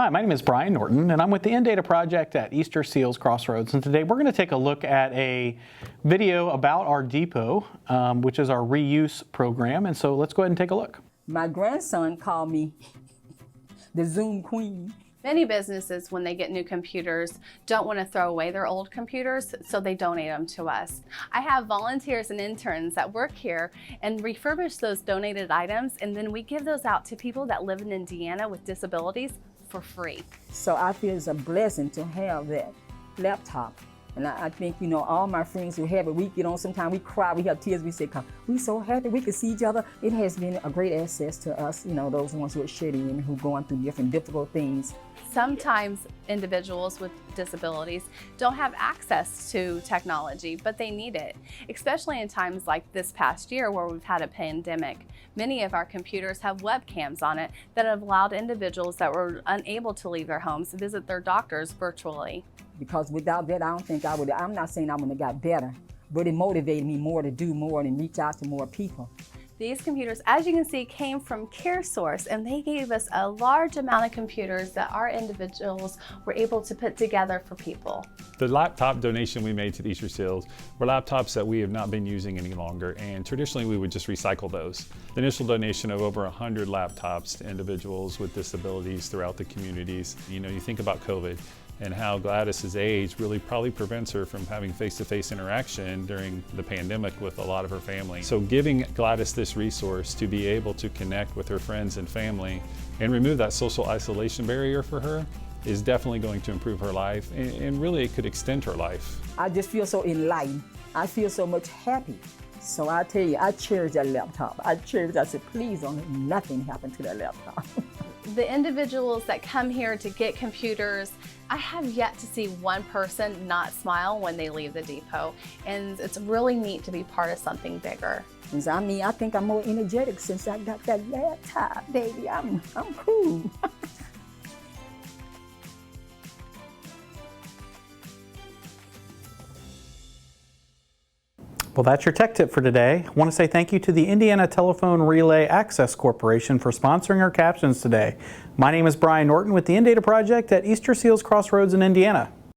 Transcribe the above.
Hi, my name is Brian Norton, and I'm with the INDATA project at Easter Seals Crossroads. And today we're going to take a look at a video about our depot, which is our ReUse program. And so let's go ahead and take a look. My grandson called me the Zoom queen. Many businesses, when they get new computers, don't want to throw away their old computers, so they donate them to us. I have volunteers and interns that work here and refurbish those donated items, and then we give those out to people that live in Indiana with disabilities for free. So I feel it's a blessing to have that laptop. And I think, you know, all my friends who have it, we get on, sometimes we cry, we have tears, we say, come, we so happy we can see each other. It has been a great access to us, you know, those ones who are shedding and who are going through different difficult things. Sometimes individuals with disabilities don't have access to technology, but they need it, especially in times like this past year where we've had a pandemic. Many of our computers have webcams on it that have allowed individuals that were unable to leave their homes to visit their doctors virtually. Because without that, I don't think I would, I'm not saying I wouldn't have got better, but it motivated me more to do more and reach out to more people. These computers, as you can see, came from CareSource, and they gave us a large amount of computers that our individuals were able to put together for people. The laptop donation we made to the Easter Seals were laptops that we have not been using any longer, and traditionally we would just recycle those. The initial donation of over 100 laptops to individuals with disabilities throughout the communities. You know, you think about COVID and how Gladys's age really probably prevents her from having face-to-face interaction during the pandemic with a lot of her family. So giving Gladys this resource to be able to connect with her friends and family and remove that social isolation barrier for her is definitely going to improve her life, and really it could extend her life. I just feel so enlightened. I feel so much happy. So I tell you, I cherish that laptop. I said, please don't let nothing happen to that laptop. The individuals that come here to get computers, I have yet to see one person not smile when they leave the depot. And it's really neat to be part of something bigger. I mean, I think I'm more energetic since I got that laptop, baby. I'm cool. Well, that's your tech tip for today. I want to say thank you to the Indiana Telephone Relay Access Corporation for sponsoring our captions today. My name is Brian Norton with the INDATA project at Easter Seals Crossroads in Indiana.